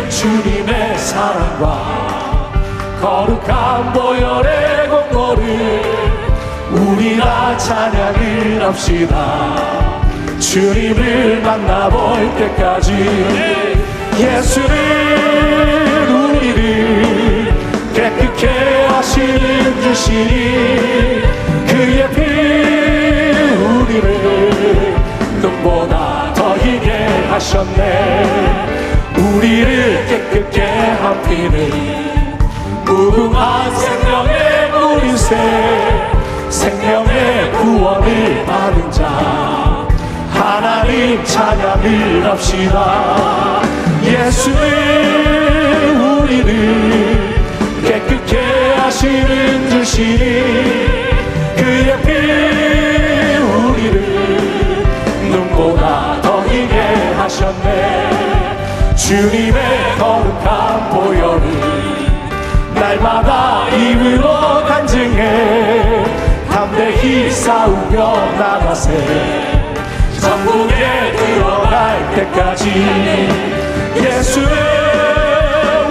주님의 사랑과 거룩한 보혈의 공로를 우리가 찬양을 합시다. 주님을 만나볼 때까지 예수는 우리를 깨끗게 하시는 주시니 그의 피 우리를 눈보다 더 희게 하셨네. 우리를 깨끗게 한 피는 무궁한 생명의 물인새 생명의 구원을 받은 자 하나님 찬양을 합시다. 예수는 우리를 깨끗게 하시는 주시니 그의 피 우리를 눈보다 더 희게 하셨네. 주님의 거룩한 보혈을 날마다 입으로 간증해 담대히 싸우며 나가세. 천국에 들어갈 때까지 예수는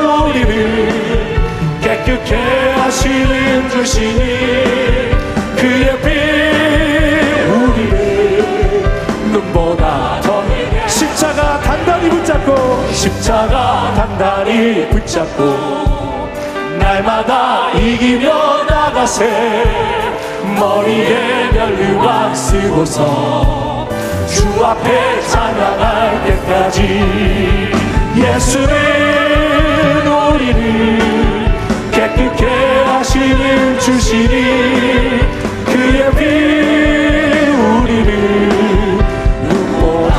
우리를 깨끗게 하시는 주시니 그의 피 우리를 눈보다 더 십자가 단단히 붙잡고 십자가 단단히 붙잡고 날마다 이기며 나가세. 머리에 면류관 쓰고서 주 앞에 찬양할 때까지 예수는 우리를 깨끗게 하시는 주시니 그의 피 우리를 눈보다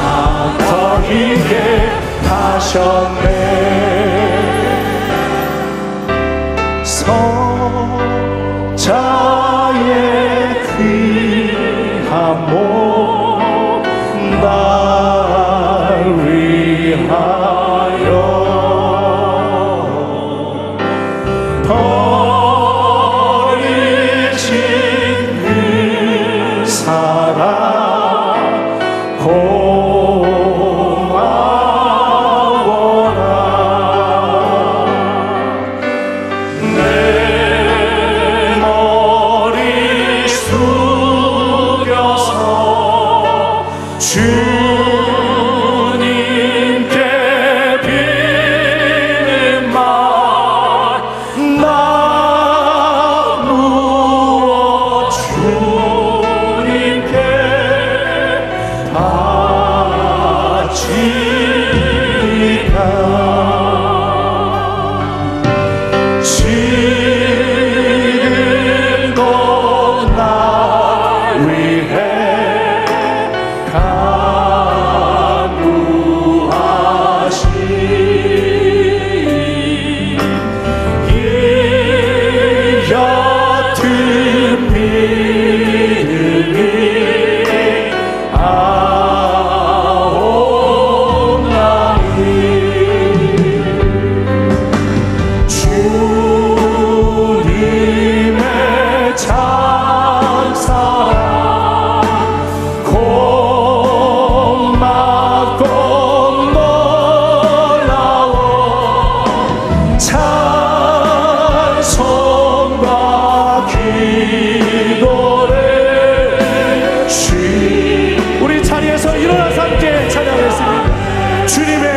더 희게 하셨네. 성자의 귀한 몸 날 위하여 버리신 그 사랑 고마워라. 내 머리 숙여서 주님께 비는 말 나 무엇 주님께 바치리까. 지금도 날 위해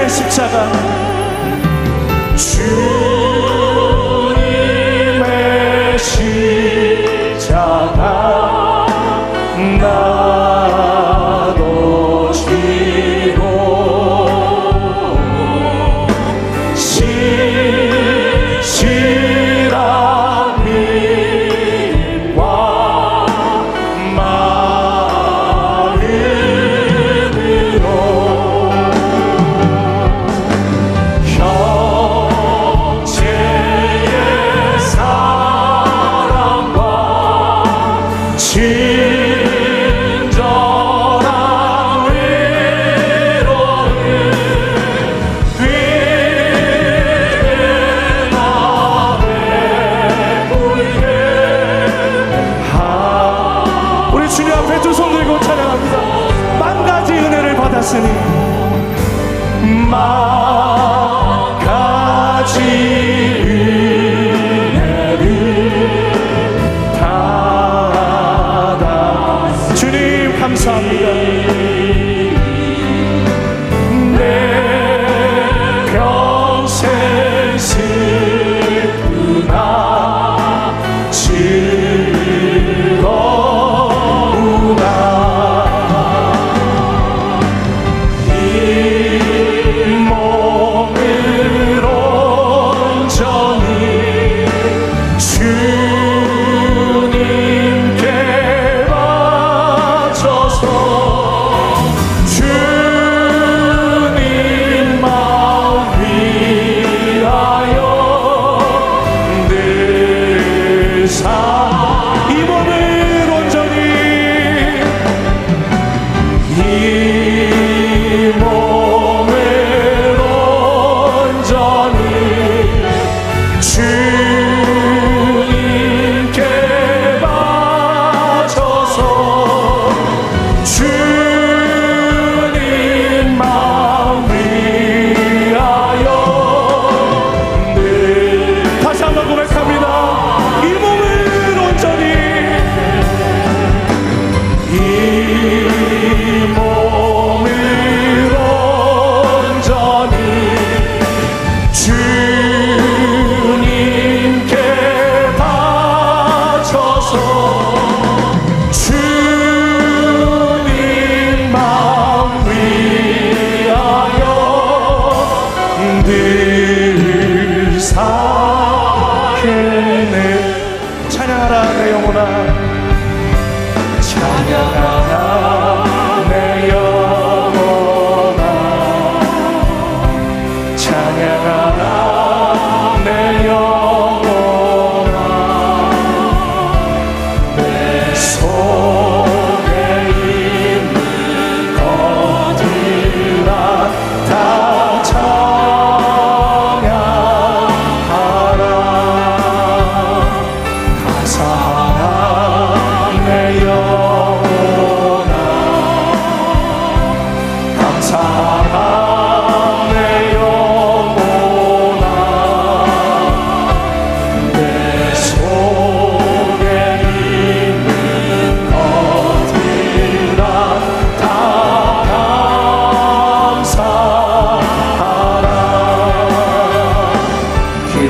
십자가 주님의 십자가 나도 지고 십자가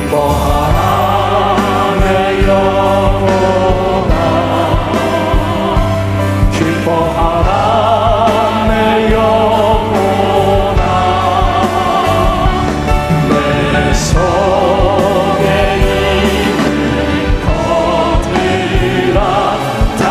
기뻐하라 내 영혼아 기뻐하라 내 영혼아 내 속에 있는 것들아 다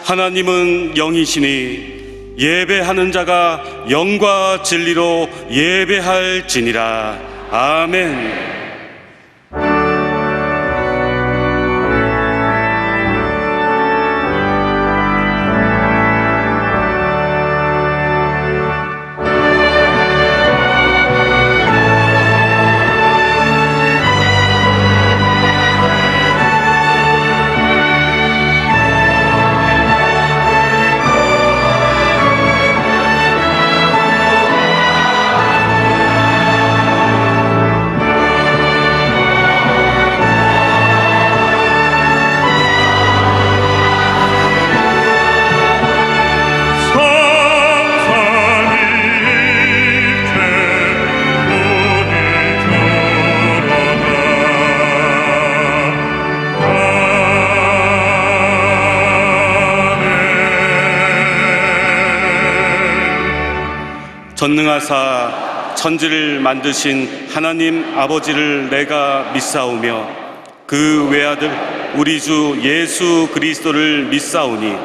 하나님은 영이시니 예배하는 자가 영과 진리로 예배할지니라. 아멘. 전능하사 천지를 만드신 하나님 아버지를 내가 믿사오며 그 외아들 우리 주 예수 그리스도를 믿사오니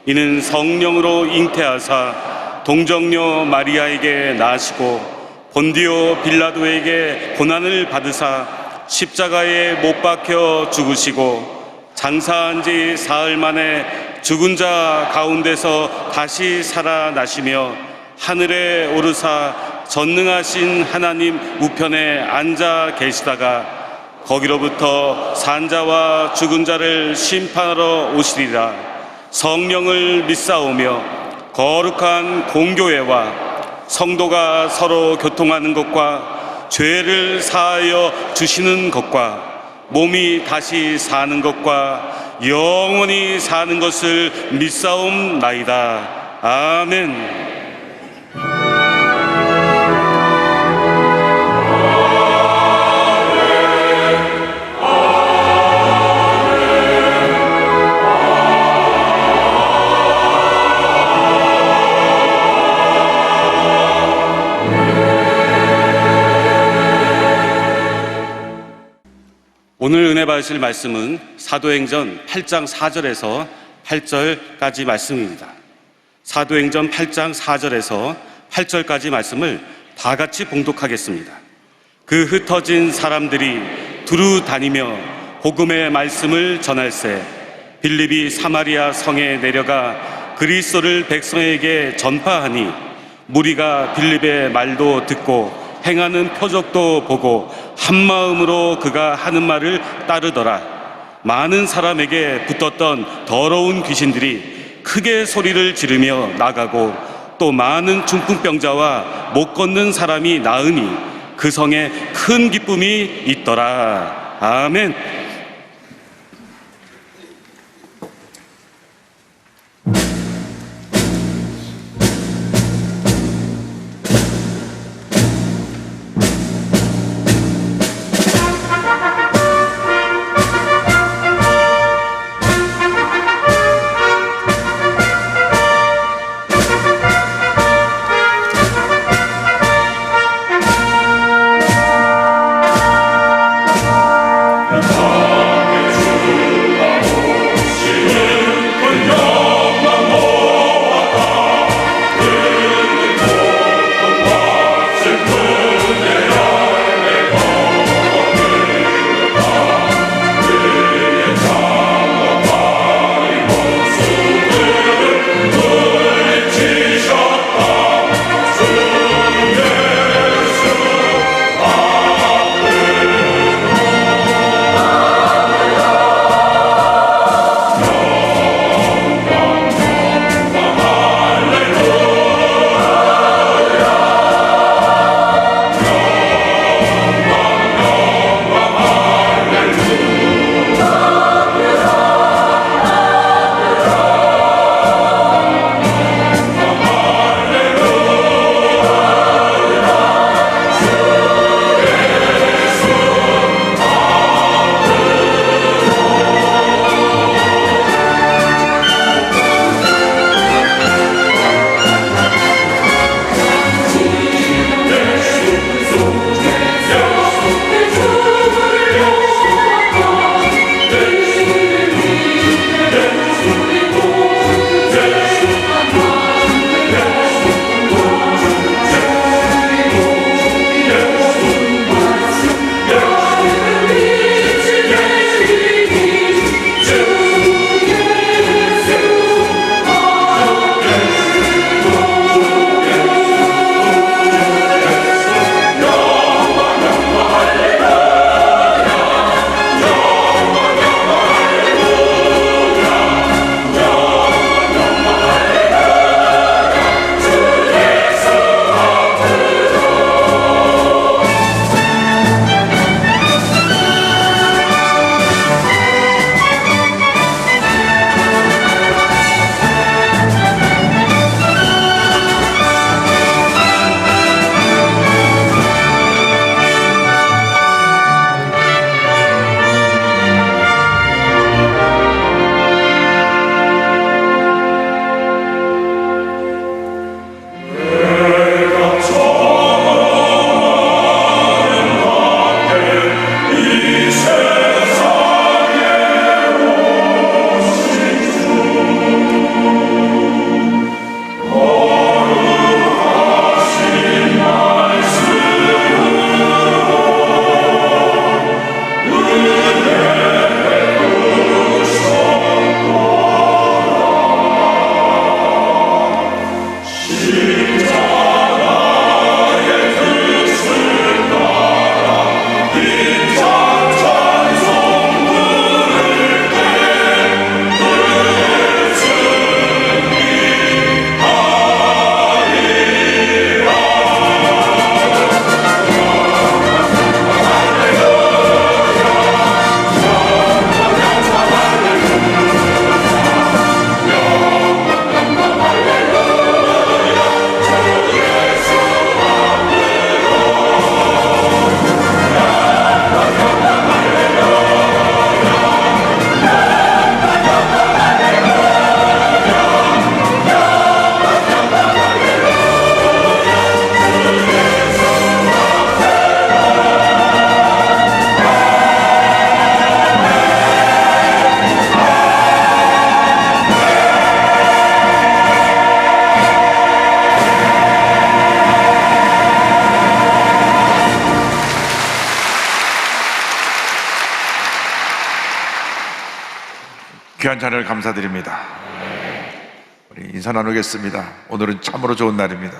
이는 성령으로 잉태하사 동정녀 마리아에게 나시고 본디오 빌라도에게 고난을 받으사 십자가에 못 박혀 죽으시고 장사한 지 사흘 만에 죽은 자 가운데서 다시 살아나시며 하늘에 오르사 전능하신 하나님 우편에 앉아 계시다가 거기로부터 산자와 죽은 자를 심판하러 오시리라. 성령을 믿사오며 거룩한 공교회와 성도가 서로 교통하는 것과 죄를 사하여 주시는 것과 몸이 다시 사는 것과 영원히 사는 것을 믿사옵나이다. 아멘. 오늘 은혜 받으실 말씀은 사도행전 8장 4절에서 8절까지 말씀입니다. 사도행전 8장 4절에서 8절까지 말씀을 다 같이 봉독하겠습니다. 그 흩어진 사람들이 두루 다니며 복음의 말씀을 전할세 빌립이 사마리아 성에 내려가 그리스도를 백성에게 전파하니 무리가 빌립의 말도 듣고 행하는 표적도 보고 한마음으로 그가 하는 말을 따르더라. 많은 사람에게 붙었던 더러운 귀신들이 크게 소리를 지르며 나가고 또 많은 중풍병자와 못 걷는 사람이 나으니 그 성에 큰 기쁨이 있더라. 아멘. 기뻐하라 귀한 찬양을 감사드립니다. 우리 인사 나누겠습니다. 오늘은 참으로 좋은 날입니다.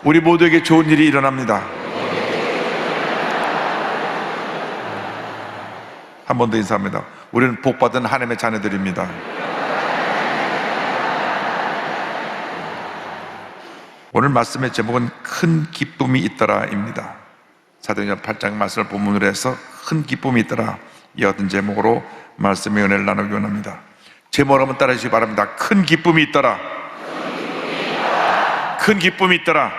우리 모두에게 좋은 일이 일어납니다. 한 번 더 인사합니다. 우리는 복받은 하나님의 자녀들입니다. 오늘 말씀의 제목은 큰 기쁨이 있더라입니다. 사도행전 8장 말씀을 본문으로 해서 큰 기쁨이 있더라, 이와 같은 제목으로 말씀의 은혜를 나누기 원합니다. 제목을 한번 따라 주시기 바랍니다. 큰 기쁨이 있더라. 큰 기쁨이 있더라.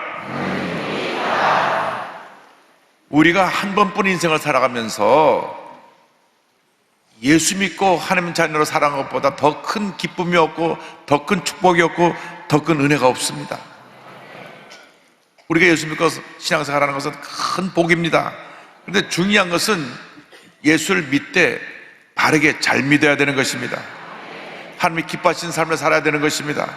우리가 한 번뿐 인생을 살아가면서 예수 믿고 하나님 자녀로 살아가는 것보다 더 큰 기쁨이 없고, 더 큰 축복이 없고, 더 큰 은혜가 없습니다. 우리가 예수 믿고 신앙생활하는 것은 큰 복입니다. 그런데 중요한 것은 예수를 믿되 바르게 잘 믿어야 되는 것입니다. 하나님이 기뻐하시는 삶을 살아야 되는 것입니다.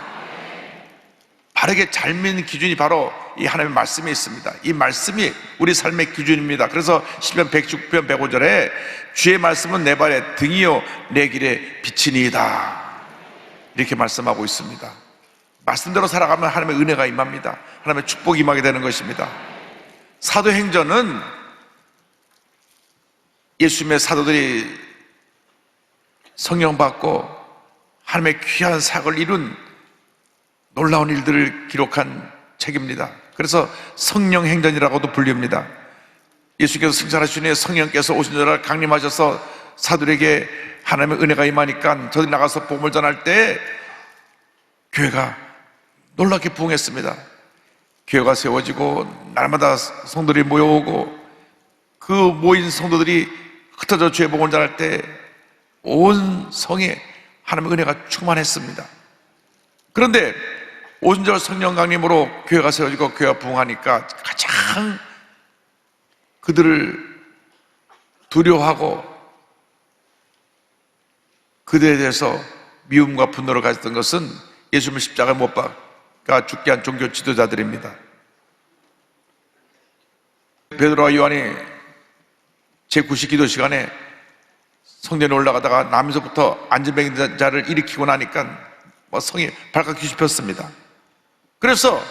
바르게 잘 믿는 기준이 바로 이 하나님의 말씀에 있습니다. 이 말씀이 우리 삶의 기준입니다. 그래서 시편 119편 105절에 주의 말씀은 내 발의 등이요 내 길의 빛이니이다, 이렇게 말씀하고 있습니다. 말씀대로 살아가면 하나님의 은혜가 임합니다. 하나님의 축복이 임하게 되는 것입니다. 사도행전은 예수님의 사도들이 성령 받고 하나님의 귀한 사역을 이룬 놀라운 일들을 기록한 책입니다. 그래서 성령행전이라고도 불립니다. 예수께서 승천하신 후에 성령께서 오신 줄 강림하셔서 사도들에게 하나님의 은혜가 임하니까 저들이 나가서 복음을 전할 때 교회가 놀랍게 부흥했습니다. 교회가 세워지고 날마다 성도들이 모여오고, 그 모인 성도들이 흩어져 주의 복음을 전할 때 온 성에 하나님의 은혜가 충만했습니다. 그런데 오순절 성령 강림으로 교회가 세워지고 교회가 부흥하니까 가장 그들을 두려워하고 그들에 대해서 미움과 분노를 가졌던 것은 예수님을 십자가에 못 박아 죽게 한 종교 지도자들입니다. 베드로와 요한이 제9식 기도 시간에 성전에 올라가다가 남에서부터 안전병 자를 일으키고 나니까 성이 발칵 뒤집혔습니다. 그래서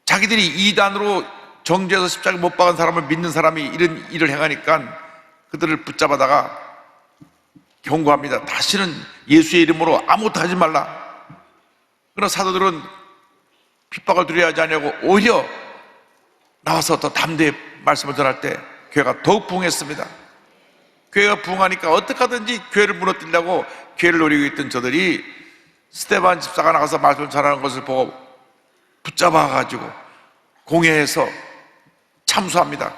자기들이 이단으로 정죄해서 십자가에 못 박은 사람을 믿는 사람이 이런 일을 행하니까 그들을 붙잡아다가 경고합니다. 다시는 예수의 이름으로 아무것도 하지 말라. 그러나 사도들은 핍박을 두려워하지 않냐고 오히려 나와서 더 담대히 말씀을 전할 때 교회가 더욱 부흥했습니다. 교회가 부흥하니까 어떻게 하든지 교회를 무너뜨리려고 교회를 노리고 있던 저들이 스데반 집사가 나가서 말씀을 전하는 것을 보고 붙잡아가지고 공회에서 참수합니다.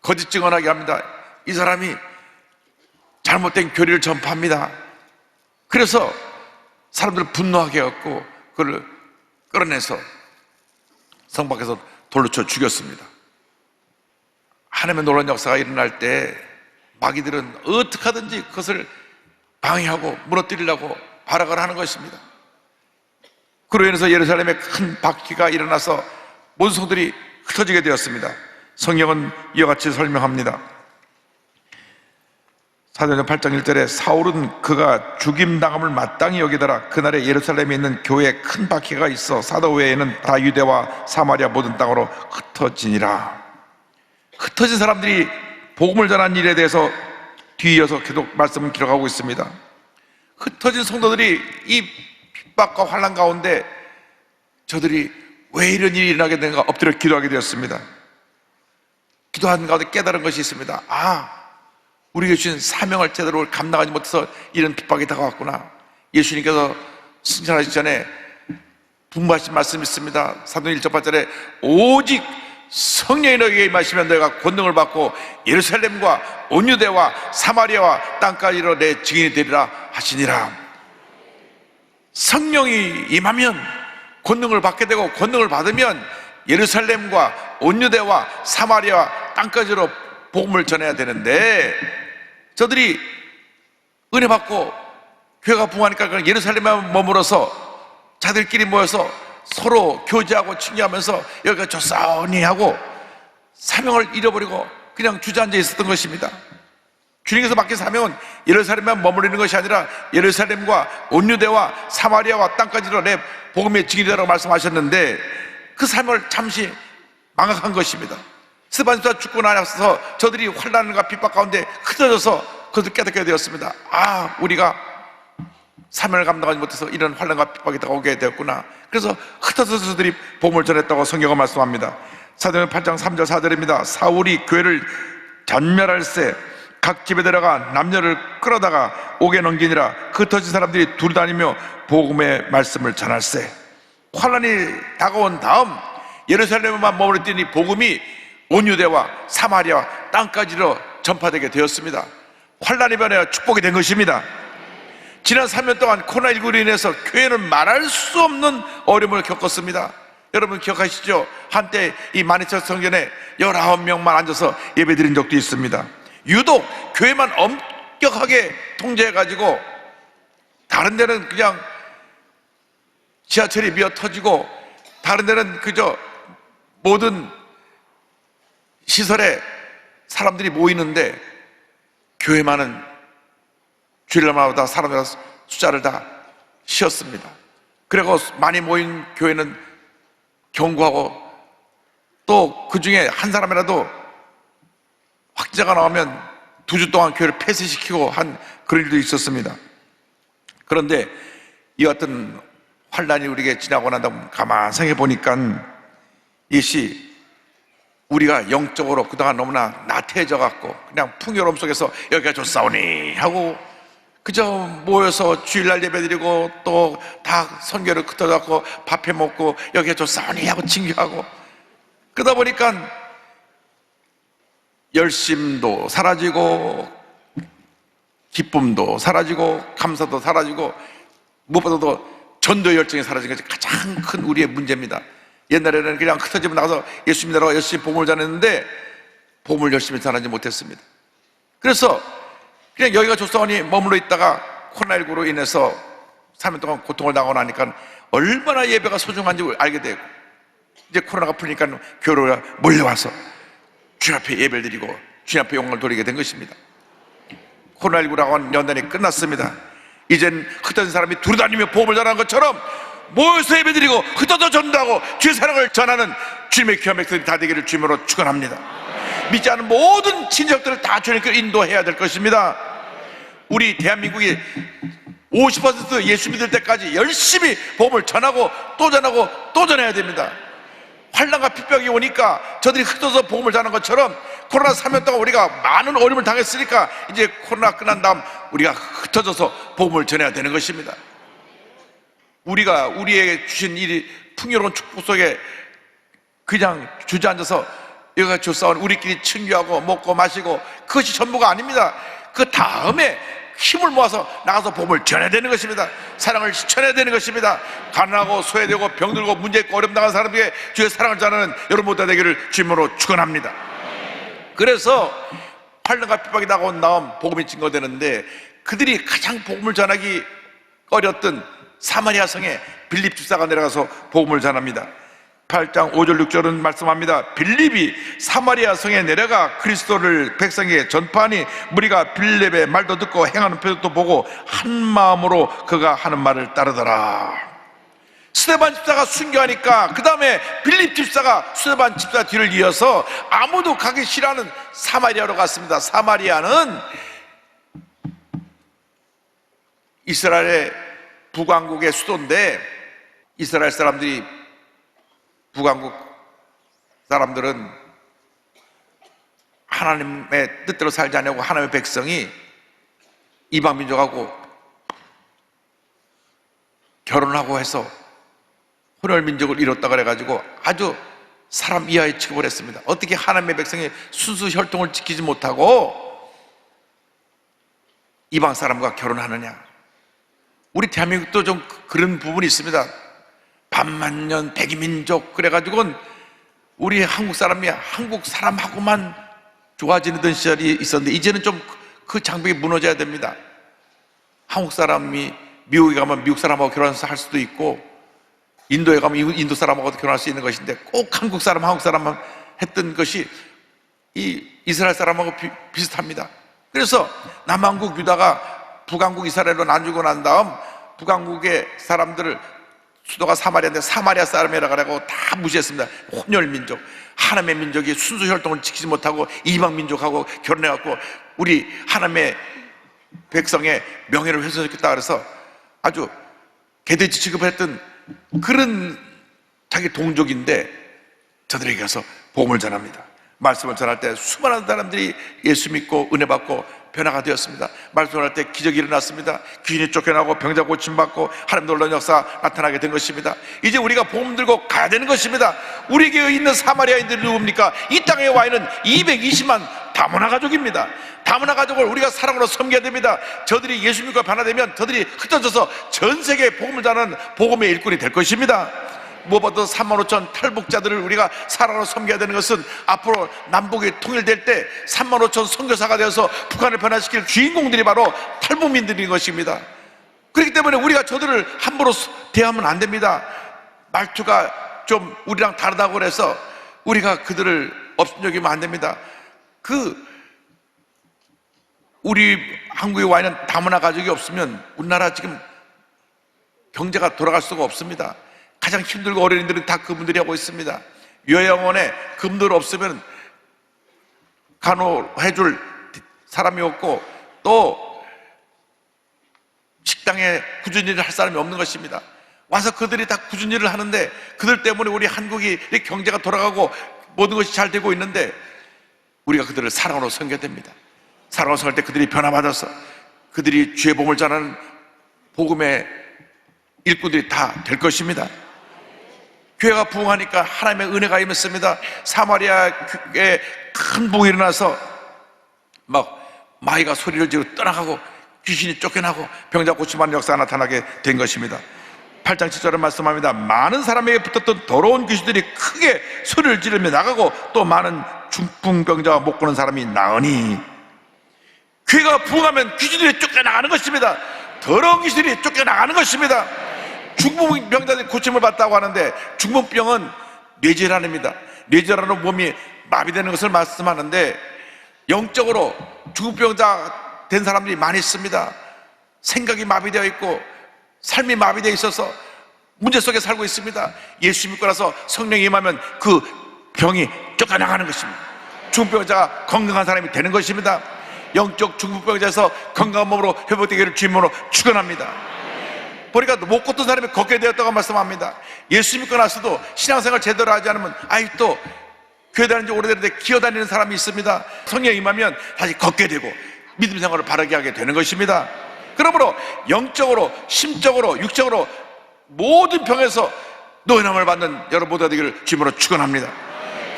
거짓 증언하게 합니다. 이 사람이 잘못된 교리를 전파합니다. 그래서 사람들을 분노하게 해갖고 그를 끌어내서 성 밖에서 돌로 쳐 죽였습니다. 하나님의 놀라운 역사가 일어날 때 마귀들은 어떻게 하든지 그것을 방해하고 무너뜨리려고 발악을 하는 것입니다. 그로 인해서 예루살렘에 큰 박해가 일어나서 모든 성들이 흩어지게 되었습니다. 성경은 이와 같이 설명합니다. 사도행전 8장 1절에 사울은 그가 죽임당함을 마땅히 여기더라. 그날에 예루살렘에 있는 교회에 큰 박해가 있어 사도 외에는 다 유대와 사마리아 모든 땅으로 흩어지니라. 흩어진 사람들이 복음을 전한 일에 대해서 뒤이어서 계속 말씀을 기록하고 있습니다. 흩어진 성도들이 이 핍박과 환난 가운데 저들이 왜 이런 일이 일어나게 되는가 엎드려 기도하게 되었습니다. 기도하는 가운데 깨달은 것이 있습니다. 우리가 주신 사명을 제대로 감당하지 못해서 이런 핍박이 다가왔구나. 예수님께서 승천하시기 전에 분부하신 말씀이 있습니다. 사도행 1장 8절에 오직 성령이 너에게 임하시면 너희가 권능을 받고 예루살렘과 온 유대와 사마리아와 땅까지로 내 증인이 되리라 하시니라. 성령이 임하면 권능을 받게 되고, 권능을 받으면 예루살렘과 온 유대와 사마리아와 땅까지로 복음을 전해야 되는데, 저들이 은혜 받고 교회가 부흥하니까 예루살렘에 머물어서 자들끼리 모여서 서로 교제하고 친교하면서 여기가 조싸니 하고 사명을 잃어버리고 그냥 주저앉아 있었던 것입니다. 주님께서 밖에 사면 예루살렘만 머무르는 것이 아니라 예루살렘과 온 유대와 사마리아와 땅까지도 내 복음의 증인이라고 말씀하셨는데 그 삶을 잠시 망각한 것입니다. 스데반주가 죽고 나서 저들이 환난과 핍박 가운데 흩어져서 그것을 깨닫게 되었습니다. 아, 우리가 사명을 감당하지 못해서 이런 환난과 핍박이 다가오게 되었구나. 그래서 흩어져서 저들이 복음을 전했다고 성경은 말씀합니다. 사도행전 8장 3절 4절입니다. 사울이 교회를 전멸할세 각 집에 들어가 남녀를 끌어다가 옥에 넘기니라. 흩어진 사람들이 두루다니며 복음의 말씀을 전할세. 환난이 다가온 다음 예루살렘에만 머무르더니 복음이 온 유대와 사마리아와 땅까지로 전파되게 되었습니다. 환난이 변하여 축복이 된 것입니다. 지난 3년 동안 코로나19로 인해서 교회는 말할 수 없는 어려움을 겪었습니다. 여러분 기억하시죠? 한때 이 만인천 성전에 19명만 앉아서 예배드린 적도 있습니다. 유독 교회만 엄격하게 통제해가지고 다른 데는 그냥 지하철이 미어 터지고 다른 데는 그저 모든 시설에 사람들이 모이는데 교회만은 주일날마다 사람들 숫자를 다 쉬었습니다. 그리고 많이 모인 교회는 경고하고 또 그 중에 한 사람이라도 확진자가 나오면 2주 동안 교회를 폐쇄시키고 한 그런 일도 있었습니다. 그런데 이 같은 환난이 우리에게 지나고 난 다음 가만 생각해 보니까 이것이 우리가 영적으로 그동안 너무나 나태해져 갖고 그냥 풍요로움 속에서 여기가 좋사오니 하고 그저 모여서 주일날 예배드리고 또 다 선교를 흩어져갖고 밥해 먹고 여기가 좋사오니 하고 칭교하고 그러다 보니까 열심도 사라지고 기쁨도 사라지고 감사도 사라지고 무엇보다도 전도 열정이 사라진 것이 가장 큰 우리의 문제입니다. 옛날에는 그냥 흩어지면 나가서 예수 믿으라고 열심히 복음을 전했는데 복음을 열심히 전하지 못했습니다. 그래서 그냥 여기가 좋사오니 머물러 있다가 코로나19로 인해서 3년 동안 고통을 당하고 나니까 얼마나 예배가 소중한지 알게 되고 이제 코로나가 풀리니까 교회로 몰려와서 주님 앞에 예배를 드리고 주님 앞에 영광을 돌리게 된 것입니다. 코로나19라고 하는 연단이 끝났습니다. 이젠 흩어진 사람이 두루다니며 복음을 전하는 것처럼 모여서 예배드리고 흩어져 전도하고 주의 사랑을 전하는 주님의 귀한 백성들이 다 되기를 주님으로 축원합니다. 믿지 않은 모든 친척들을 다 주님께 인도해야 될 것입니다. 우리 대한민국이 50% 예수 믿을 때까지 열심히 복음을 전하고 또 전하고 또 전해야 됩니다. 환난과 핍박이 오니까 저들이 흩어져서 복음을 전하는 것처럼 코로나 3년 동안 우리가 많은 어려움을 당했으니까 이제 코로나 끝난 다음 우리가 흩어져서 복음을 전해야 되는 것입니다. 우리가 우리에게 주신 이 풍요로운 축복 속에 그냥 주저앉아서 여기가 좋사온 우리끼리 친교하고 먹고 마시고 그것이 전부가 아닙니다. 그 다음에 힘을 모아서 나가서 복음을 전해야 되는 것입니다. 사랑을 실천해야 되는 것입니다. 가난하고 소외되고 병들고 문제 있고 어려움 당한 사람에게 주의 사랑을 전하는 여러분 모두 되기를 주님으로 축원합니다. 그래서 환난과 핍박이 다가온 다음 복음이 증거되는데 그들이 가장 복음을 전하기 어렸던 사마리아 성에 빌립 집사가 내려가서 복음을 전합니다. 8장 5절 6절은 말씀합니다. 빌립이 사마리아 성에 내려가 그리스도를 백성에게 전파하니 무리가 빌립의 말도 듣고 행하는 표적도 보고 한 마음으로 그가 하는 말을 따르더라. 스데반 집사가 순교하니까 그 다음에 빌립 집사가 스데반 집사 뒤를 이어서 아무도 가기 싫어하는 사마리아로 갔습니다. 사마리아는 이스라엘의 북왕국의 수도인데 이스라엘 사람들이 북왕국 사람들은 하나님의 뜻대로 살지 않냐고 하나님의 백성이 이방 민족하고 결혼하고 해서 혼혈 민족을 이뤘다 그래가지고 아주 사람 이하의 취급을 했습니다. 어떻게 하나님의 백성이 순수 혈통을 지키지 못하고 이방 사람과 결혼하느냐. 우리 대한민국도 좀 그런 부분이 있습니다. 반만년 백이민족 그래가지고는 우리 한국 사람이 한국 사람하고만 좋아지는 시절이 있었는데 이제는 좀 그 장벽이 무너져야 됩니다. 한국 사람이 미국에 가면 미국 사람하고 결혼할 수도 있고 인도에 가면 인도 사람하고도 결혼할 수 있는 것인데 꼭 한국 사람만 했던 것이 이 이스라엘 사람하고 비슷합니다. 그래서 남한국 유다가 북한국 이스라엘로 나뉘고 난 다음 북한국의 사람들을 수도가 사마리아인데 사마리아 사람이라고 하고 다 무시했습니다. 혼혈민족, 하나님의 민족이 순수 혈통을 지키지 못하고 이방 민족하고 결혼해갖고 우리 하나님의 백성의 명예를 훼손시켰다 그래서 아주 개돼지 취급했던 그런 자기 동족인데 저들에게 가서 복음을 전합니다. 말씀을 전할 때 수많은 사람들이 예수 믿고 은혜 받고 변화가 되었습니다. 말씀을 할 때 기적이 일어났습니다. 귀신이 쫓겨나고 병자 고침받고 하나님 놀라운 역사 나타나게 된 것입니다. 이제 우리가 복음 들고 가야 되는 것입니다. 우리에게 있는 사마리아인들이 누굽니까? 이 땅에 와 있는 220만 다문화 가족입니다. 다문화 가족을 우리가 사랑으로 섬겨야 됩니다. 저들이 예수 믿고 변화되면 저들이 흩어져서 전 세계에 복음을 전하는 복음의 일꾼이 될 것입니다. 무엇보다 3만 5천 탈북자들을 우리가 사랑으로 섬겨야 되는 것은 앞으로 남북이 통일될 때 3만 5천 선교사가 되어서 북한을 변화시킬 주인공들이 바로 탈북민들인 것입니다. 그렇기 때문에 우리가 저들을 함부로 대하면 안 됩니다. 말투가 좀 우리랑 다르다고 그래서 우리가 그들을 업신여기면 안 됩니다. 우리 한국에 와 있는 다문화 가족이 없으면 우리나라 지금 경제가 돌아갈 수가 없습니다. 가장 힘들고 어려운 일들은 다 그분들이 하고 있습니다. 요양원에 그분들 없으면 간호해줄 사람이 없고 또 식당에 꾸준히 일을 할 사람이 없는 것입니다. 와서 그들이 다 꾸준히 일을 하는데 그들 때문에 우리 한국이 경제가 돌아가고 모든 것이 잘 되고 있는데 우리가 그들을 사랑으로 섬겨야 됩니다. 사랑으로 섬길 때 그들이 변화받아서 그들이 주의 복음을 전하는 복음의 일꾼들이 다 될 것입니다. 교회가 부흥하니까 하나님의 은혜가 임했습니다. 사마리아에 큰 부흥이 일어나서 막 마귀가 소리를 지르고 떠나가고 귀신이 쫓겨나고 병자 고침하는 역사가 나타나게 된 것입니다. 8장 7절에 말씀합니다. 많은 사람에게 붙었던 더러운 귀신들이 크게 소리를 지르며 나가고 또 많은 중풍병자와 못 고는 사람이 나으니 교회가 부흥하면 귀신들이 쫓겨나가는 것입니다. 더러운 귀신들이 쫓겨나가는 것입니다. 중풍병자들이 고침을 받다고 하는데 중풍병은 뇌질환입니다. 뇌질환으로 몸이 마비되는 것을 말씀하는데 영적으로 중풍병자 된 사람들이 많이 있습니다. 생각이 마비되어 있고 삶이 마비되어 있어서 문제 속에 살고 있습니다. 예수 믿고 나서 성령이 임하면 그 병이 쫓겨나가는 것입니다. 중풍병자가 건강한 사람이 되는 것입니다. 영적 중풍병자에서 건강한 몸으로 회복되기를 주님으로 축원합니다. 보니까 못 걷던 사람이 걷게 되었다고 말씀합니다. 예수 믿고 나서도 신앙생활 제대로 하지 않으면 또 교회 다니는 지 오래됐는데 기어다니는 사람이 있습니다. 성령이 임하면 다시 걷게 되고 믿음 생활을 바르게 하게 되는 것입니다. 그러므로 영적으로 심적으로 육적으로 모든 병에서 노인함을 받는 여러분 모두가 되기를 주님으로 축원합니다.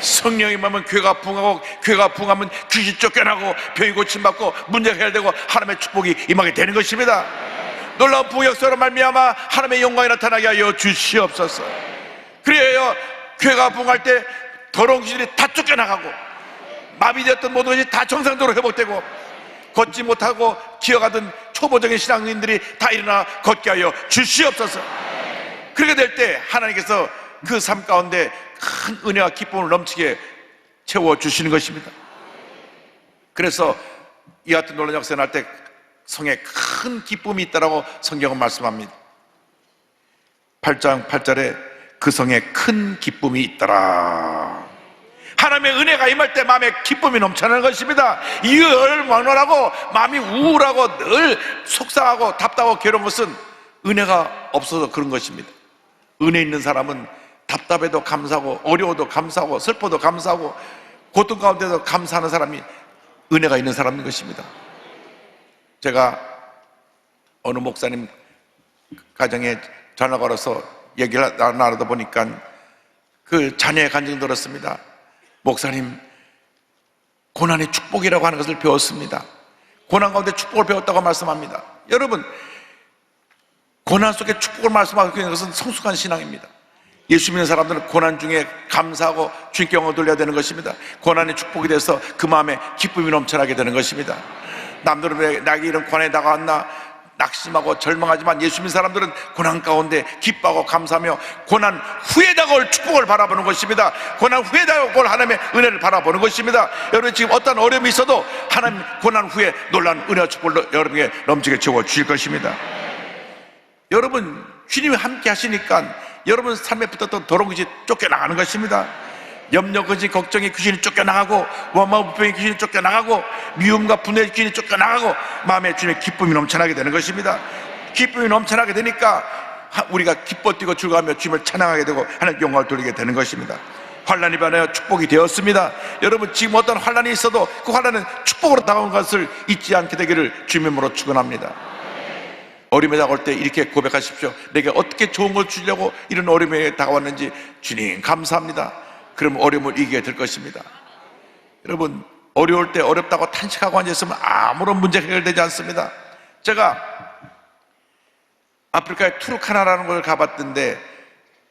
성령이 임하면 교회가 부흥하고 교회가 부흥하면 귀신 쫓겨나고 병이 고침받고 문제가 해결되고 하나님의 축복이 임하게 되는 것입니다. 놀라운 부흥 역사로 말미암아 하나님의 영광이 나타나게 하여 주시옵소서. 그래야 교회가 부흥할 때 더러운 귀신들이 다 쫓겨나가고 마비되었던 모든 것이 다 정상적으로 회복되고 걷지 못하고 기어가던 초보적인 신앙인들이 다 일어나 걷게 하여 주시옵소서. 그렇게 될 때 하나님께서 그 삶 가운데 큰 은혜와 기쁨을 넘치게 채워주시는 것입니다. 그래서 이 같은 놀라운 역사가 날 때 성에 큰 기쁨이 있다라고 성경은 말씀합니다. 8장 8절에 그 성에 큰 기쁨이 있더라. 하나님의 은혜가 임할 때 마음에 기쁨이 넘쳐나는 것입니다. 늘 원원하고 마음이 우울하고 늘 속상하고 답답하고 괴로운 것은 은혜가 없어서 그런 것입니다. 은혜 있는 사람은 답답해도 감사하고 어려워도 감사하고 슬퍼도 감사하고 고통 가운데도 감사하는 사람이 은혜가 있는 사람인 것입니다. 제가 어느 목사님 가정에 전화 걸어서 얘기를 나누다 보니까 그 자녀의 간증 들었습니다. 목사님, 고난의 축복이라고 하는 것을 배웠습니다. 고난 가운데 축복을 배웠다고 말씀합니다. 여러분, 고난 속에 축복을 말씀하고 있는 것은 성숙한 신앙입니다. 예수 믿는 사람들은 고난 중에 감사하고 주님께 영광을 돌려야 되는 것입니다. 고난의 축복이 돼서 그 마음에 기쁨이 넘쳐나게 되는 것입니다. 남들은 왜 나에게 이런 고난이 다가왔나, 낙심하고 절망하지만 예수 믿는 사람들은 고난 가운데 기뻐하고 감사하며 고난 후에 다가올 축복을 바라보는 것입니다. 고난 후에 다가올 하나님의 은혜를 바라보는 것입니다. 여러분 지금 어떤 어려움이 있어도 하나님 고난 후에 놀라운 은혜와 축복을 여러분에게 넘치게 채워 주실 것입니다. 여러분 주님이 함께 하시니까 여러분 삶에 붙었던 더러운 것이 쫓겨나가는 것입니다. 염려, 근심, 걱정의 귀신이 쫓겨나가고 원망, 불평의 귀신이 쫓겨나가고 미움과 분해의 귀신이 쫓겨나가고 마음에 주님의 기쁨이 넘쳐나게 되는 것입니다. 기쁨이 넘쳐나게 되니까 우리가 기뻐 뛰고 즐거워하며 주님을 찬양하게 되고 하나님 영광을 돌리게 되는 것입니다. 환난이 변하여 축복이 되었습니다. 여러분 지금 어떤 환난이 있어도 그 환난은 축복으로 다가온 것을 잊지 않게 되기를 주님으로 축원합니다. 어려움이 다가올 때 이렇게 고백하십시오. 내게 어떻게 좋은 걸 주려고 이런 어려움이 다가왔는지 주님 감사합니다. 그럼 어려움을 이기게 될 것입니다. 여러분 어려울 때 어렵다고 탄식하고 앉아있으면 아무런 문제가 해결되지 않습니다. 제가 아프리카의 투르카나라는 곳을 가봤던데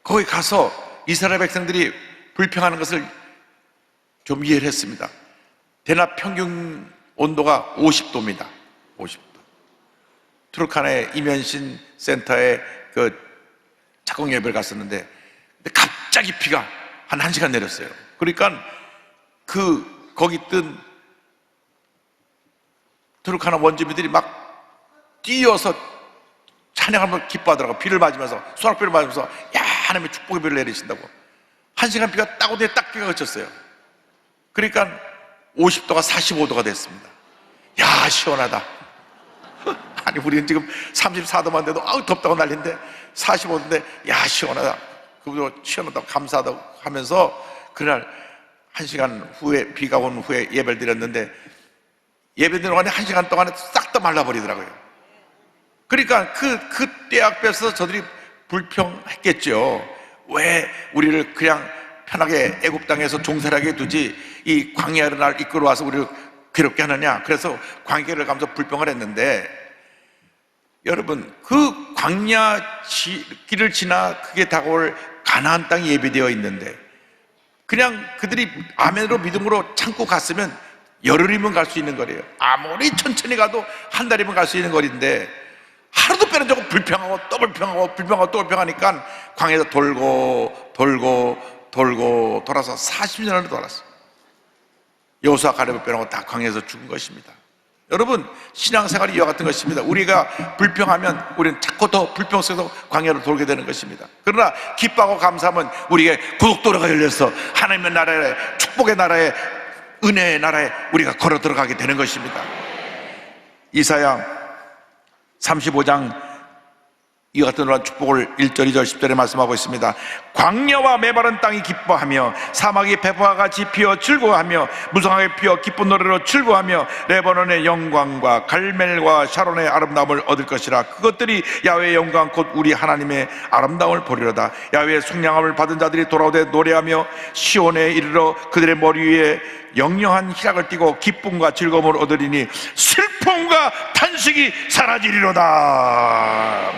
거기 가서 이스라엘 백성들이 불평하는 것을 좀 이해를 했습니다. 대낮 평균 온도가 50도입니다. 50도. 투르카나의 이면신 센터에 그 작곡 예배를 갔었는데 갑자기 비가 한 1시간 내렸어요. 그러니까 거기 뜬 투르카나 원주민들이 막 뛰어서 찬양하면서 기뻐하더라고요. 비를 맞으면서 소낙비를 맞으면서 야 하나님의 축복의 비를 내리신다고. 1시간 비가 딱 오더니 딱 비가 그쳤어요. 그러니까 50도가 45도가 됐습니다. 야 시원하다. 아니 우리는 지금 34도만 돼도 아우 덥다고 난리인데 45도인데 야 시원하다. 그리고 시원하다고 감사하다고 하면서 그날 1시간 후에 비가 온 후에 예배를 드렸는데 예배 드리는 1시간 동안에 싹 다 말라버리더라고요. 그러니까 그때 앞에서 저들이 불평했겠죠. 왜 우리를 그냥 편하게 애굽 땅에서 종살하게 두지 이 광야를 날 이끌어 와서 우리를 괴롭게 하느냐. 그래서 광야를 가면서 불평을 했는데 여러분 그 광야 길을 지나 그게 다가올 가나안 땅이 예비되어 있는데 그냥 그들이 아멘으로 믿음으로 참고 갔으면 열흘이면 갈 수 있는 거래요. 아무리 천천히 가도 한 달이면 갈 수 있는 거리인데 하루도 빼놓고 불평하고 또 불평하고 불평하고 또 불평하니까 광야에서 돌고 돌아서 40년을 돌았어요. 여호수아 갈렙을 빼놓고 다 광야에서 죽은 것입니다. 여러분 신앙생활이 이와 같은 것입니다. 우리가 불평하면 우리는 자꾸 더 불평 속에서 광야로 돌게 되는 것입니다. 그러나 기뻐하고 감사하면 우리에게 고속도로가 열려서 하나님의 나라에 축복의 나라에 은혜의 나라에 우리가 걸어 들어가게 되는 것입니다. 이사야 35장 이와 같은 놀라운 축복을 1절, 2절, 10절에 말씀하고 있습니다. 광야와 메마른 땅이 기뻐하며 사막이 배포와 같이 피어 즐거워하며 무성하게 피어 기쁜 노래로 즐거워하며 레바논의 영광과 갈멜과 샤론의 아름다움을 얻을 것이라. 그것들이 야훼의 영광 곧 우리 하나님의 아름다움을 보리로다. 야훼의 속량함을 받은 자들이 돌아오되 노래하며 시온에 이르러 그들의 머리 위에 영영한 희락을 띠고 기쁨과 즐거움을 얻으리니 슬픔과 탄식이 사라지리로다.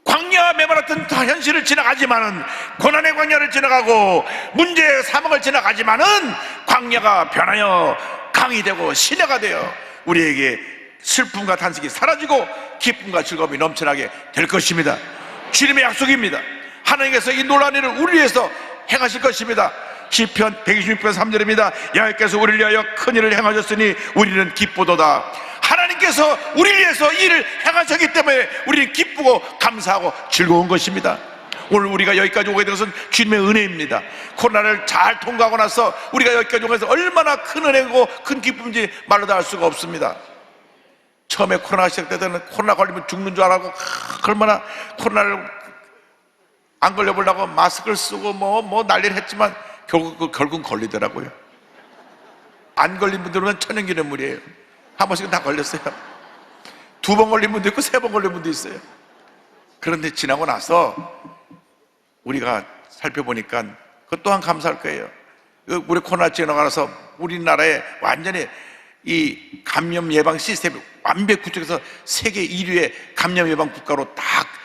광야와 메마랐던 현실을 지나가지만은 고난의 광야를 지나가고 문제의 사막을 지나가지만은 광야가 변하여 강이 되고 시내가 되어 우리에게 슬픔과 탄식이 사라지고 기쁨과 즐거움이 넘쳐나게 될 것입니다. 주님의 약속입니다. 하나님께서 이 놀라운 일을 우리 위해서 행하실 것입니다. 시편 126편 3절입니다. 여호와께서 우리를 위하여 큰 일을 행하셨으니 우리는 기쁘도다. 하나님께서 우리를 위해서 이 일을 행하셨기 때문에 우리는 기쁘고 감사하고 즐거운 것입니다. 오늘 우리가 여기까지 오게 된 것은 주님의 은혜입니다. 코로나를 잘 통과하고 나서 우리가 여기까지 오게 돼서 얼마나 큰 은혜고 큰 기쁨인지 말로 다 할 수가 없습니다. 처음에 코로나가 시작될 때는 코로나 걸리면 죽는 줄 알고 얼마나 코로나를 안 걸려보려고 마스크를 쓰고 뭐 난리를 했지만 결국은 걸리더라고요. 안 걸린 분들은 천연기념물이에요. 한 번씩은 다 걸렸어요. 2번 걸린 분도 있고 3번 걸린 분도 있어요. 그런데 지나고 나서 우리가 살펴보니까 그것 또한 감사할 거예요. 우리 코로나 지나가서 우리나라에 완전히 이 감염 예방 시스템이 완벽히 구축해서 세계 1위의 감염 예방 국가로 딱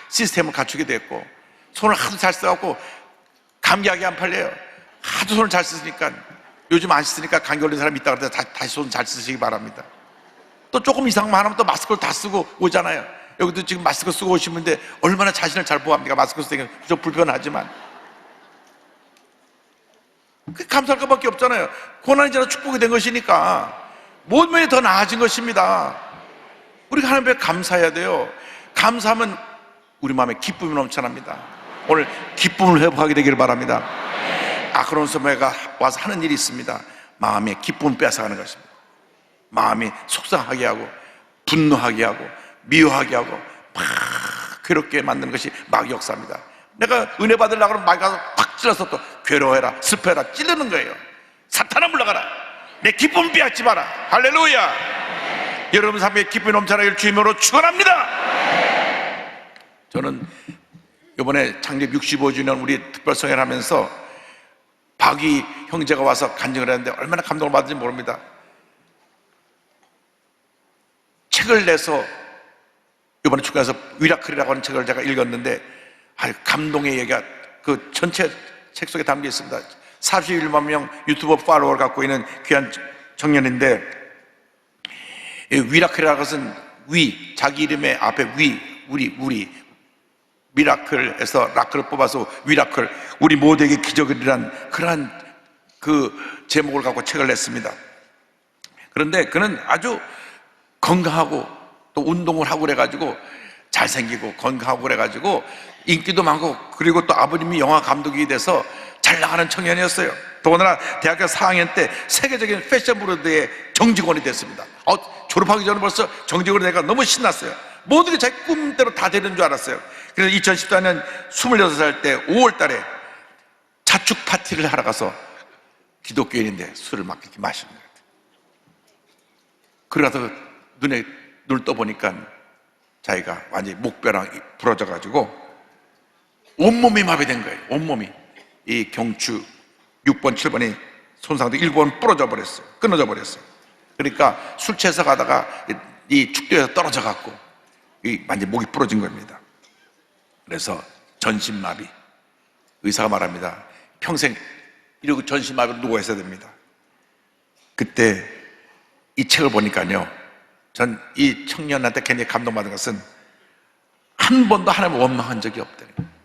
시스템을 갖추게 됐고, 손을 하도 잘 써갖고 감기약이 안 팔려요. 하도 손을 잘 쓰니까. 요즘 안 쓰니까 감기 걸린 사람이 있다 그래서 다시 손 잘 쓰시기 바랍니다. 또 조금 이상만 하면 또 마스크를 다 쓰고 오잖아요. 여기도 지금 마스크 쓰고 오신 분인데 얼마나 자신을 잘 보호합니까? 마스크 쓰기는 좀 불편하지만 감사할 것밖에 없잖아요. 고난이 지나 축복이 된 것이니까 모든 면이 더 나아진 것입니다. 우리가 하나님 앞에 감사해야 돼요. 감사하면 우리 마음에 기쁨이 넘쳐납니다. 오늘 기쁨을 회복하게 되기를 바랍니다. 아크론 소매가 와서 하는 일이 있습니다. 마음에 기쁨을 뺏어가는 것입니다. 마음이 속상하게 하고 분노하게 하고 미워하게 하고 막 괴롭게 만드는 것이 마귀 역사입니다. 내가 은혜 받으려고 하면 마귀가 확 찔러서 또 괴로워해라 슬퍼해라 찌르는 거예요. 사탄아 물러가라. 내 기쁨을 빼앗지 마라. 할렐루야. 여러분 삶에 기쁨이 넘쳐나길 주님으로 축원합니다. 저는 이번에 창립 65주년 우리 특별성회를 하면서 박이 형제가 와서 간증을 했는데 얼마나 감동을 받은지 모릅니다. 책을 내서 이번에 축구에서 위라클이라고 하는 책을 제가 읽었는데 감동의 얘기가 그 전체 책 속에 담겨 있습니다. 41만 명 유튜버 팔로워를 갖고 있는 귀한 청년인데, 위라클이라는 것은 위, 자기 이름의 앞에 위, 우리 미라클에서 라클을 뽑아서 위라클, 우리 모두에게 기적이란 그러한 그 제목을 갖고 책을 냈습니다. 그런데 그는 아주 건강하고 또 운동을 하고 그래가지고 잘생기고 건강하고 그래가지고 인기도 많고, 그리고 또 아버님이 영화 감독이 돼서 잘 나가는 청년이었어요. 더군다나 대학교 4학년 때 세계적인 패션 브랜드의 정직원이 됐습니다. 졸업하기 전에 벌써 정직원이 되니까 너무 신났어요. 모든 게 자기 꿈대로 다 되는 줄 알았어요. 그래서 2014년 26살 때 5월 달에 자축 파티를 하러 가서 기독교인인데 술을 막 이렇게 마시는 거예요. 그러다가 눈을 떠보니까 자기가 완전히 목뼈랑 부러져가지고 온몸이 마비된 거예요. 온몸이. 이 경추 6번, 7번이 손상도 1번 부러져 버렸어요. 끊어져 버렸어요. 그러니까 술 취해서 가다가 이 축도에서 떨어져 갖고 완전히 목이 부러진 겁니다. 그래서 전신마비. 의사가 말합니다. 평생 이러고 전신마비로 누워 있어야 됩니다. 그때 이 책을 보니까요, 전 이 청년한테 굉장히 감동받은 것은 한 번도 하나님을 원망한 적이 없다는 거예요.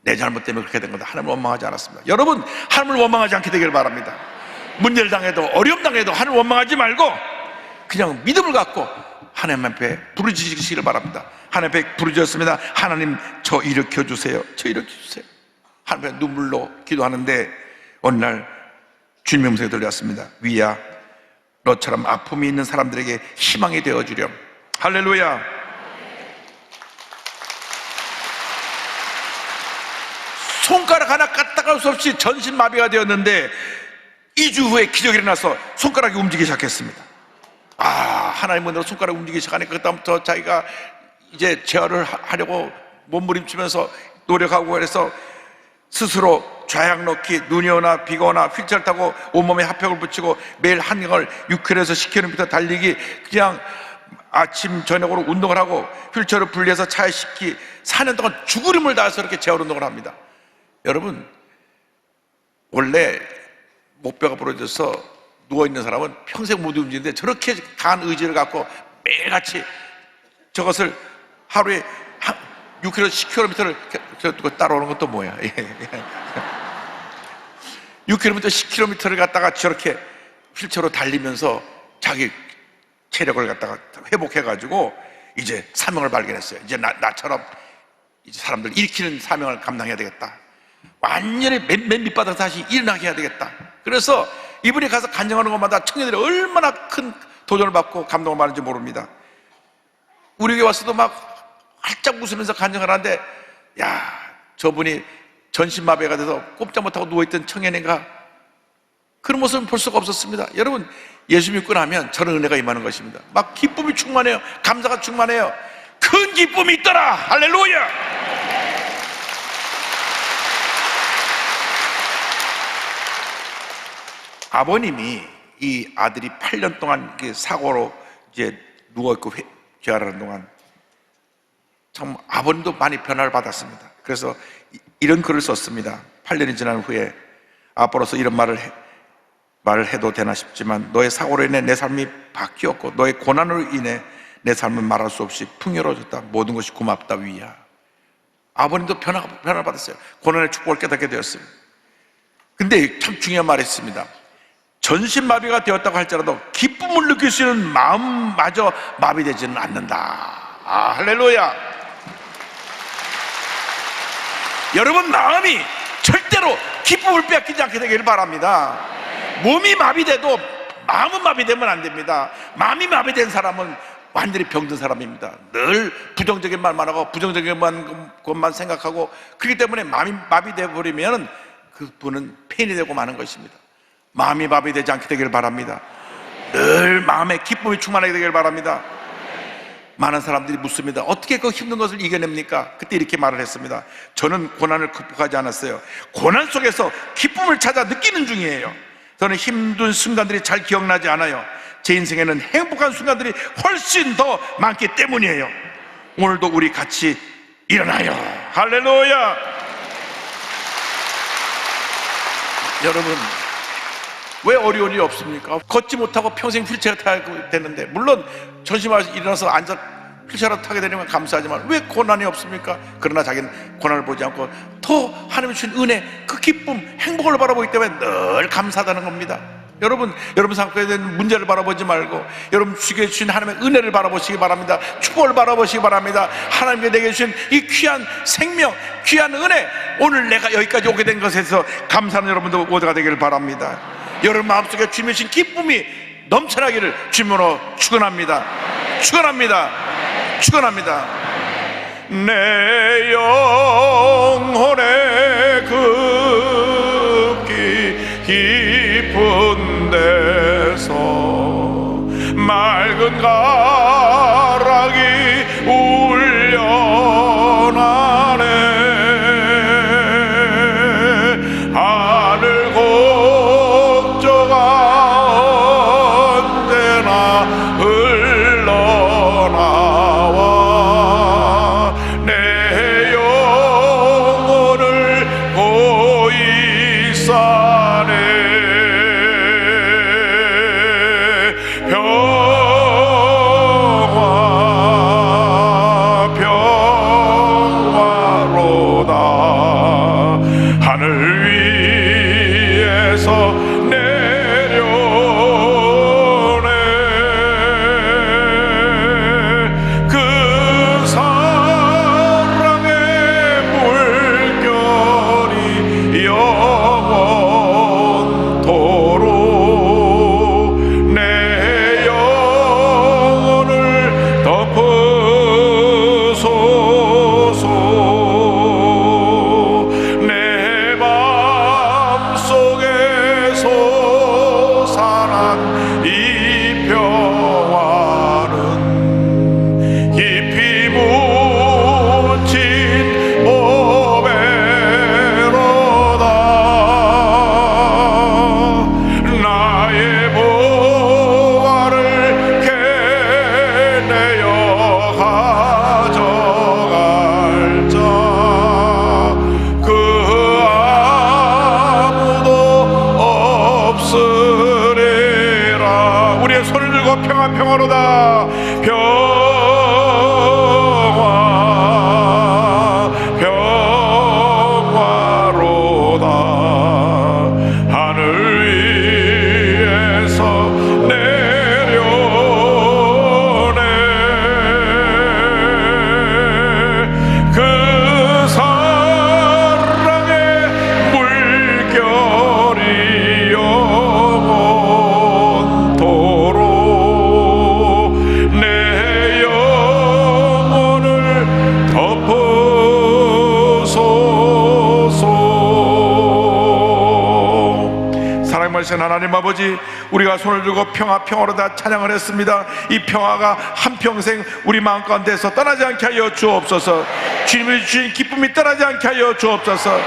내 잘못 때문에 그렇게 된 건데 하나님을 원망하지 않았습니다. 여러분, 하나님을 원망하지 않게 되기를 바랍니다. 문제를 당해도 어려움 당해도 하나님을 원망하지 말고 그냥 믿음을 갖고 하나님 앞에 부르짖으시기를 바랍니다. 하나님 앞에 부르짖었습니다. 하나님, 저 일으켜 주세요. 저 일으켜 주세요. 하나님 앞에 눈물로 기도하는데 어느 날 주님의 음성이 들려왔습니다. 위야, 너처럼 아픔이 있는 사람들에게 희망이 되어주렴. 할렐루야. 손가락 하나 까딱할 수 없이 전신마비가 되었는데 2주 후에 기적이 일어나서 손가락이 움직이기 시작했습니다. 하나님 은혜로 손가락이 움직이기 시작하니까 그다음부터 자기가 이제 재활을 하려고 몸부림치면서 노력하고, 그래서 스스로 좌약 넣기, 눈이 오나 비가 오나 휠체어를 타고 온몸에 핫팩을 붙이고 매일 한강을 6km에서 10km 달리기, 그냥 아침 저녁으로 운동을 하고 휠체어를 분리해서 차에 싣기, 4년 동안 죽으림을 다해서 이렇게 재활 운동을 합니다. 여러분, 원래 목뼈가 부러져서 누워있는 사람은 평생 못 움직이는데 저렇게 강한 의지를 갖고 매일같이 저것을 하루에 6km, 10km를 따라오는 것도 뭐야. 6km, 10km를 갖다가 저렇게 휠체어로 달리면서 자기 체력을 갖다가 회복해가지고 이제 사명을 발견했어요. 이제 나처럼 이제 사람들 일으키는 사명을 감당해야 되겠다. 완전히 맨 밑바닥에서 다시 일어나게 해야 되겠다. 그래서 이분이 가서 간증하는 것마다 청년들이 얼마나 큰 도전을 받고 감동을 받는지 모릅니다. 우리 교회 와서도 막 활짝 웃으면서 간증을 하는데, 야, 저분이 전신마비가 돼서 꼼짝 못하고 누워있던 청년인가, 그런 모습은 볼 수가 없었습니다. 여러분, 예수 믿고 나면 저런 은혜가 임하는 것입니다. 막 기쁨이 충만해요. 감사가 충만해요. 큰 기쁨이 있더라. 할렐루야. 아버님이 이 아들이 8년 동안 사고로 이제 누워있고 재활하는 동안 참 아버님도 많이 변화를 받았습니다. 그래서 이런 글을 썼습니다. 8년이 지난 후에 아빠로서 이런 말을 말을 해도 되나 싶지만 너의 사고로 인해 내 삶이 바뀌었고 너의 고난으로 인해 내 삶은 말할 수 없이 풍요로워졌다. 모든 것이 고맙다 위야. 아버님도 변화 받았어요. 고난의 축복을 깨닫게 되었습니다. 근데 참 중요한 말이 있습니다. 전신마비가 되었다고 할지라도 기쁨을 느낄 수 있는 마음마저 마비되지는 않는다. 할렐루야. 여러분 마음이 절대로 기쁨을 빼앗기지 않게 되기를 바랍니다. 몸이 마비돼도 마음은 마비되면 안 됩니다. 마음이 마비된 사람은 완전히 병든 사람입니다. 늘 부정적인 말만 하고 부정적인 것만 생각하고, 그렇기 때문에 마음이 마비돼 버리면 그분은 폐인이 되고 마는 것입니다. 마음이 마비되지 않게 되기를 바랍니다. 늘 마음에 기쁨이 충만하게 되기를 바랍니다. 많은 사람들이 묻습니다. 어떻게 그 힘든 것을 이겨냅니까? 그때 이렇게 말을 했습니다. 저는 고난을 극복하지 않았어요. 고난 속에서 기쁨을 찾아 느끼는 중이에요. 저는 힘든 순간들이 잘 기억나지 않아요. 제 인생에는 행복한 순간들이 훨씬 더 많기 때문이에요. 오늘도 우리 같이 일어나요. 할렐루야. 여러분, 왜 어려운 일이 없습니까? 걷지 못하고 평생 휠체어 타고 되는데, 물론 전심하서 일어나서 앉아 휠체어로 타게 되면 감사하지만 왜 고난이 없습니까? 그러나 자기는 고난을 보지 않고 더 하나님이 주신 은혜, 그 기쁨, 행복을 바라보기 때문에 늘 감사하다는 겁니다. 여러분 삶에 대한 문제를 바라보지 말고 여러분 주께 주신 하나님의 은혜를 바라보시기 바랍니다. 축복을 바라보시기 바랍니다. 하나님께 내게 주신 이 귀한 생명, 귀한 은혜, 오늘 내가 여기까지 오게 된 것에서 감사하는 여러분들 모두가 되기를 바랍니다. 여러분 마음속에 주님의 주신 기쁨이 넘쳐나기를 주님으로 축원합니다. 축원합니다. 축원합니다. 내 영혼의 급기 깊은 데서 맑은 가락이 울려나네. 하늘 곡조가 언제나 흘러나와 내 영혼을 고이 싸네. 평화로다. 하늘 위에서 내려오네. 그 사랑의 물결이 영원토록 내 영혼을 덮으소서. 내 맘속에 솟아난 이 평화는 깊이 묻힌 보배로다. 나의 보화를 캐내어 가져갈 자 그 아무도 없으리라. 우리의 손을 들고 평화로다. 평화로다. 하늘 위에서 내려오네. 그 사랑의 물결이 영원토록 내 영혼을 덮으소서. 사랑의 말씀 하나님 아버지, 우리가 손을 들고 평화로다 찬양을 했습니다. 이 평화가 한평생 우리 마음 가운데서 떠나지 않게 하여 주옵소서. 주님이 주신 기쁨이 떠나지 않게 하여 주옵소서.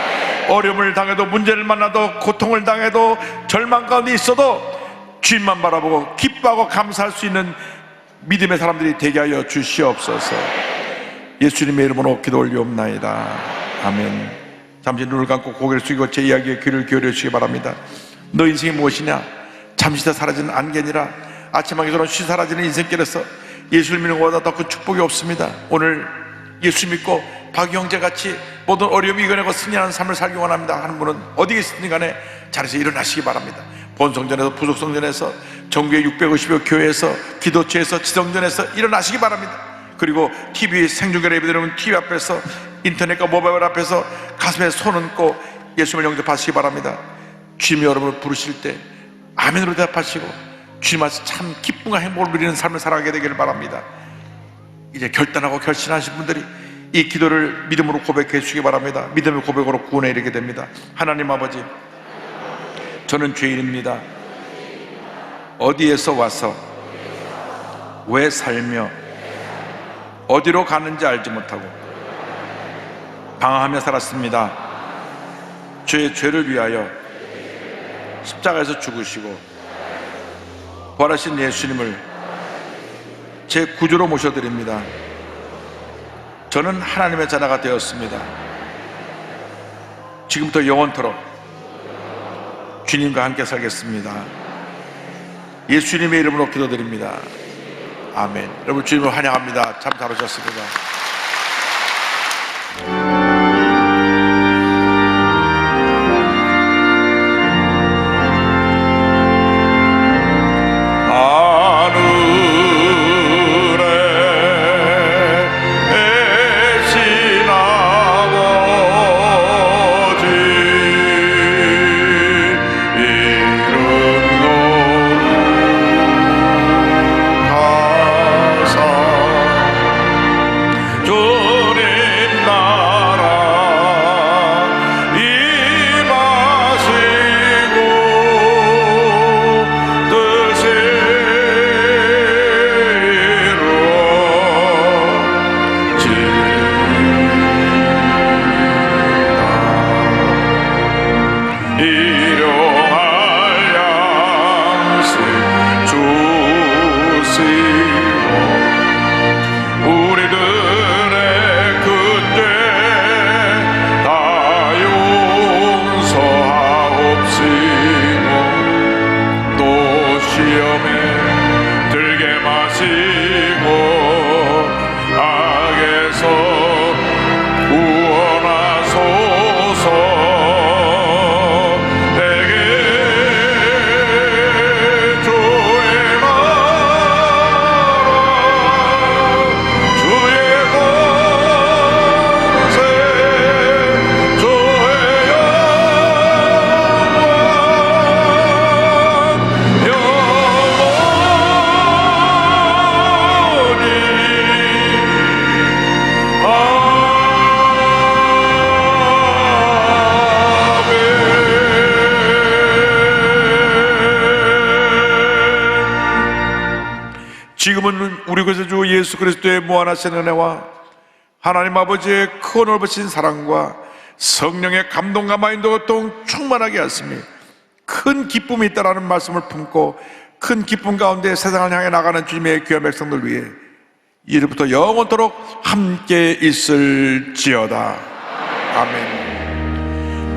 어려움을 당해도, 문제를 만나도, 고통을 당해도, 절망 가운데 있어도 주님만 바라보고 기뻐하고 감사할 수 있는 믿음의 사람들이 되게 하여 주시옵소서. 예수님의 이름으로 기도 올리옵나이다. 아멘. 잠시 눈을 감고 고개를 숙이고 제 이야기에 귀를 기울여 주시기 바랍니다. 너 인생이 무엇이냐? 잠시 다 사라지는 안개니라. 아침하게서는 쉬 사라지는 인생길에서 예수를 믿는 것보다 더 큰 축복이 없습니다. 오늘 예수 믿고 박 형제같이 모든 어려움이 이겨내고 승리하는 삶을 살기 원합니다 하는 분은 어디 계시든 간에 자리에서 일어나시기 바랍니다. 본성전에서 부속성전에서 전국의 650여 교회에서 기도처에서 지성전에서 일어나시기 바랍니다. 그리고 TV 생중계를 예배드리는 TV 앞에서 인터넷과 모바일 앞에서 가슴에 손 얹고 예수님을 영접하시기 바랍니다. 주님이 여러분을 부르실 때 아멘으로 대답하시고 주님 앞에서 참 기쁨과 행복을 누리는 삶을 살아가게 되기를 바랍니다. 이제 결단하고 결심하신 분들이 이 기도를 믿음으로 고백해 주시기 바랍니다. 믿음의 고백으로 구원에 이르게 됩니다. 하나님 아버지, 저는 죄인입니다. 어디에서 와서 왜 살며 어디로 가는지 알지 못하고 방황하며 살았습니다. 저의 죄를 위하여 십자가에서 죽으시고 부활하신 예수님을 제 구주로 모셔드립니다. 저는 하나님의 자녀가 되었습니다. 지금부터 영원토록 주님과 함께 살겠습니다. 예수님의 이름으로 기도드립니다. 아멘. 여러분, 주님을 환영합니다. 참 잘 오셨습니다. 지금은 우리 구주 주 예수 그리스도의 무한하신 은혜와 하나님 아버지의 크고 넓으신 사랑과 성령의 감동과 마인도 또 충만하게 하시며 큰 기쁨이 있다라는 말씀을 품고 큰 기쁨 가운데 세상을 향해 나가는 주님의 귀한 백성들 위해 이제부터 영원토록 함께 있을지어다. 아멘.